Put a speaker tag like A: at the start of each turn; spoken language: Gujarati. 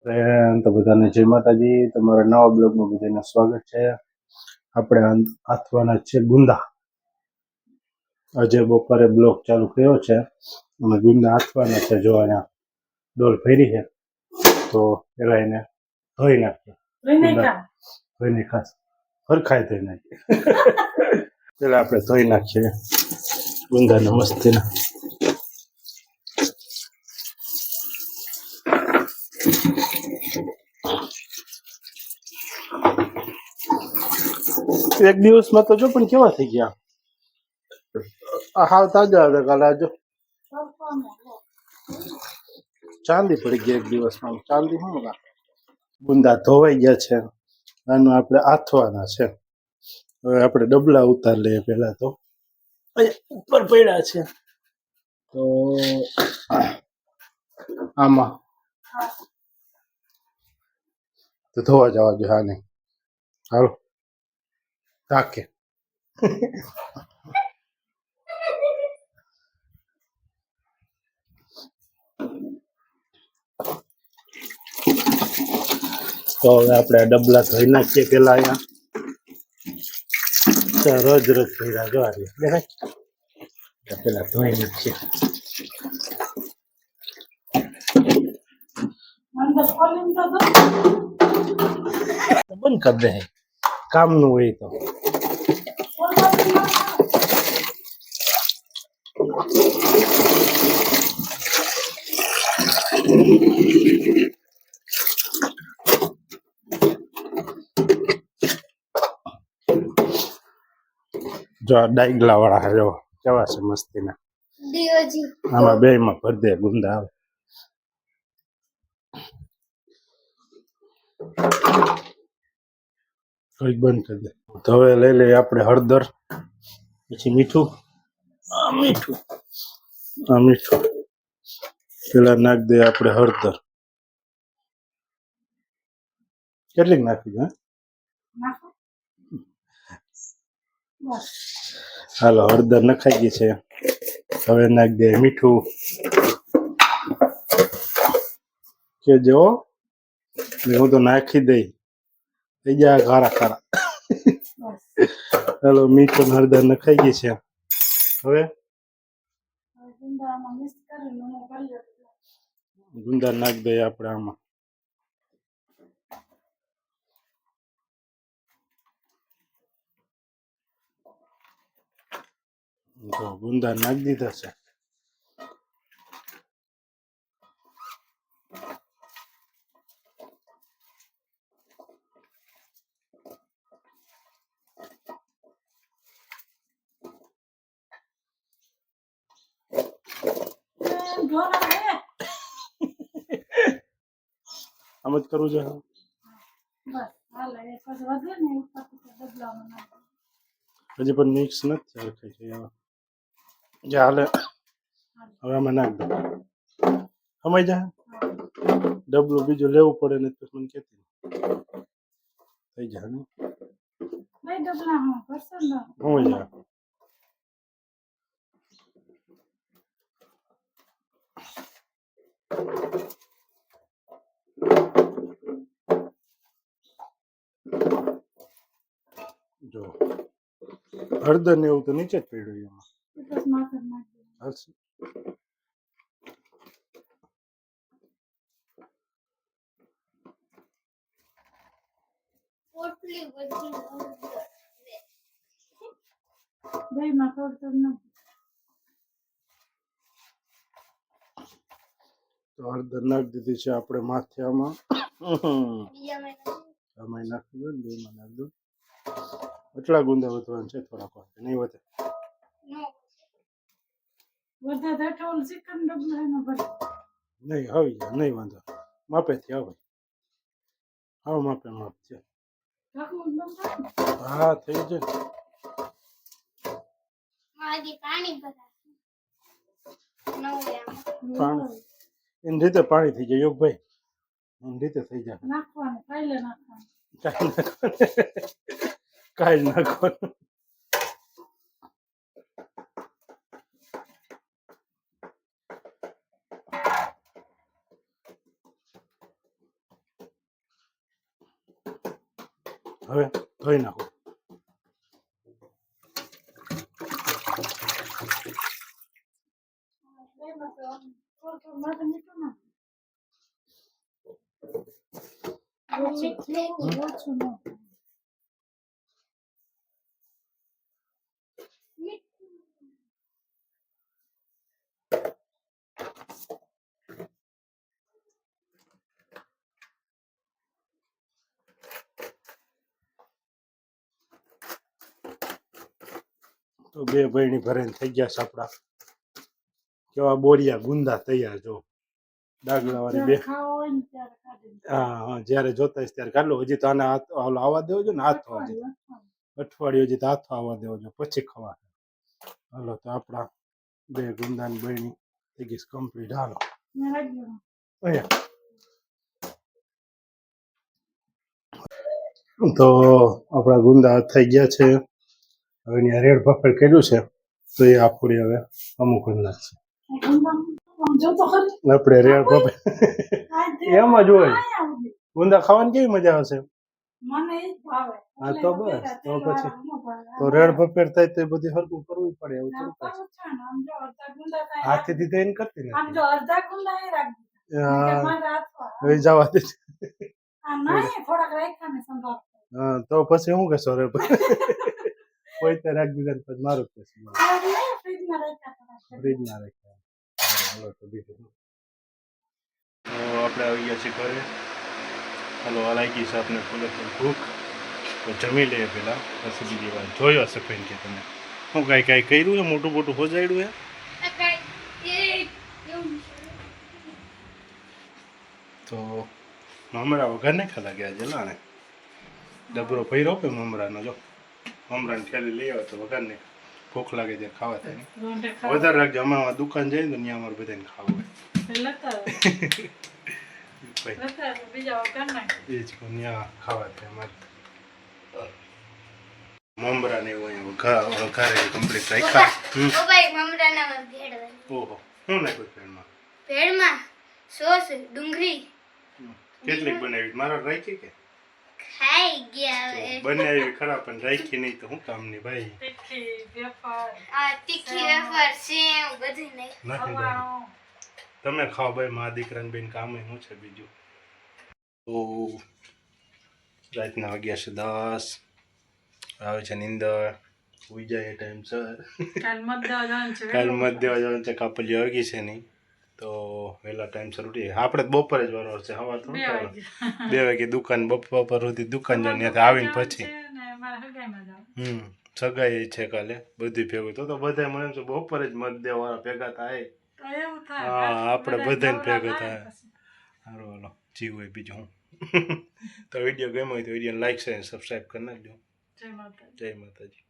A: તો બધાને જય માતાજી. તમારા નવા બ્લોગમાં બધાને સ્વાગત છે. આપણે આથવાના છે ગુંદા. આજે બપોરે બ્લોગ ચાલુ કર્યો છે અને ગુંદા આથવાના છે. જો અહીંયા ડોલ ફેરી છે તો પેલા એને ધોઈ નાખીએ. ધોઈને ખાસ હરખાય ધોઈ નાખીએ. પેલા આપણે ધોઈ નાખીએ ગુંદાને મસ્તીના. એક દિવસમાં તો જો પણ કેવા થઈ ગયા. હાવ તાજા હતા કાલે. આજો ચાંદી પડી ગઈ એક દિવસમાં. ચાંદી શું ગુંદા ધોવાઈ ગયા છે. આનું આપણે આથવાના છે. હવે આપણે ડબલા ઉતાર લઈએ. પેલા તો ઉપર પડ્યા છે તો આમાં તો ધોવા જવા દે. હા નહીં હાલો રાખે. તો હવે આપણે ડબલા ધોઈ નાખીએ. પેલા અહીંયા રજ ભર્યા જોવા દેખાય. પેલા ધોઈ નાખીએ. બંધ કરી દે કામનું હોય તો. જો ડાઈગલા વાળા જો કેવા છે મસ્તીના. આમાં બે માં ભરી દે ગુંદા આવે. થોડીક બંધ કરી દે. તો હવે લઈ લઈએ આપણે હળદર, પછી મીઠું. મીઠું પેલા નાખ દે આપણે હળદર. કેટલીક નાખી દે? હાલો હળદર નખાઈ ગઈ છે. હવે નાખ દે મીઠું. કે જો હું તો નાખી દઈ થઈ જાય ખારા ખારા. હાલો મીઠું હળદર નખાઈ ગઈ છે. હવે ગુંદા નાખ દઈએ આપણે આમાં. ગુંદા નાખી દીધા છે. આમ જ કરવું છે. હજી પણ મિક્સ નથી. હાલે હવે આમાં નાખ દો. સમય જાય ડબલું બીજું લેવું પડે ને તો મને કેતી થઈ જાય ને સમય જાય. જો હળદર ને એવું તો નીચે જ પડ્યું એમાં. તો હળદર નાખી દીધી છે આપણે માથે. આમાં નાખી દો ને. 2 માં નાખી દો. એટલા ગુંદા વધવાના છે. થોડાક નહીં વધે. નહીં આવી જાય. નહીં વાંધો. માપેથી આવે. આવ માપે માપ છે. હા થઈ જાય. પાણી એની રીતે પાણી થઈ જાય. યોગભાઈ એની રીતે થઈ જાય. કાંઈ નાખવાનું. હવે ધોઈ નાખો. તો બે બહેણી ભરીને થઈ ગયા છે આપણા કેવા બોરિયા ગુંદા તૈયાર. જો ડાગલા વાળી બે. હા, જ્યારે જોતા હશે ત્યારે કાઢ લો. હજી તો આને આવવા દેવો છો ને, હાથ અઠવાડિયું હજી તો હાથ આવવા દેવો છો, પછી ખવા. હાલો, તો આપણા બે ગુંદાની બહેણી થઈ ગઈ કમ્પ્લીટ. હાલો તો આપણા ગુંદા થઈ ગયા છે. હવે અહીંયા રેડ પપડ કર્યું છે તો એ આપણી હવે અમુક જ નાખશે. આપણે રેડ પપડ એમ જ હોય. ગુંદા ખાવાની કેવી મજા આવશે. હા તો બસ, તો પછી તો રેડ પપેડ થાય તો એ બધી હરકું કરવું પડે. એવું થોડું પડે. હાથેથી થઈને કરતી નથી. હવે જવા દે. હા, તો પછી શું કહેશો? રે કોઈ તો રાખ દીધા પછી મારું કહેશું. ફ્રીજમાં રાખ્યા. તો આપણે આવી ગયા છીએ ઘરે. હાલો, લાગી છે આપણે ફૂલે ભૂખ. તો જમી લઈએ પેલા, પછી બીજી વાર જોયો હશે ફેન કે તમે શું કાંઈ કર્યું છે મોટું મોટું હોજાડ્યું છે. તો મમરા વગર નહીં ખાતા ગયા છે લાને. ડબરો ભર્યો કે મમરાનો. જો મમરાની થેલી લઈ આવે તો વગર નહીં. ભૂખ લાગે ત્યારે ખાવા થાય. વધારે રાખજો. અમારા દુકાન જાય ને તો ત્યાં અમારે બધાને ખાવું હોય. એ જ ત્યાં ખાવા થાય અમારે. મમરા ને એવું અહીંયા વઘારે કમ્પ્લીટ રાખ્યા. ઓહો, શું નાખ્યું ભેળમાં?
B: ભેળમાં સોસ, ડુંગળી.
A: કેટલીક બનાવી? મારા રાખી કે
B: ખાઈ ગયા.
A: બનાવી ખરા પણ રાખી નહીં તો શું કામની ભાઈ.
B: તીખી વેફર, સેવ બધું
A: નાખી. તમે ખાઓ ભાઈ. મા દીકરાને બેન કામ શું છે બીજું. તો રાતના વાગ્યા છે 10. આવે છે નીંદર. સુઈ જાય ટાઈમ સર. કાલ મત દેવા જવાનું છે. કાપલી આવી ગઈ છે નહીં તો વહેલા ટાઈમસર ઉઠીએ. આપણે બપોરે જ વારો છે. હવા તો 2 વાગે દુકાન. બપોર સુધી દુકાન જવાનું. ત્યાંથી આવીને પછી સગાઈ છે કાલે બધી ભેગું. તો બધા મને એમ છે બપોરે જ મત દેવા ભેગા થાય. હા, આપણે બધાને ભેગા થાય. સારું, હાલો જીવ હોય બીજું હું. તો વિડીયો ગમ્યો હોય તો વિડીયોને લાઈક શેર સબસ્ક્રાઈબ કરી નાખજો. જય માતાજી.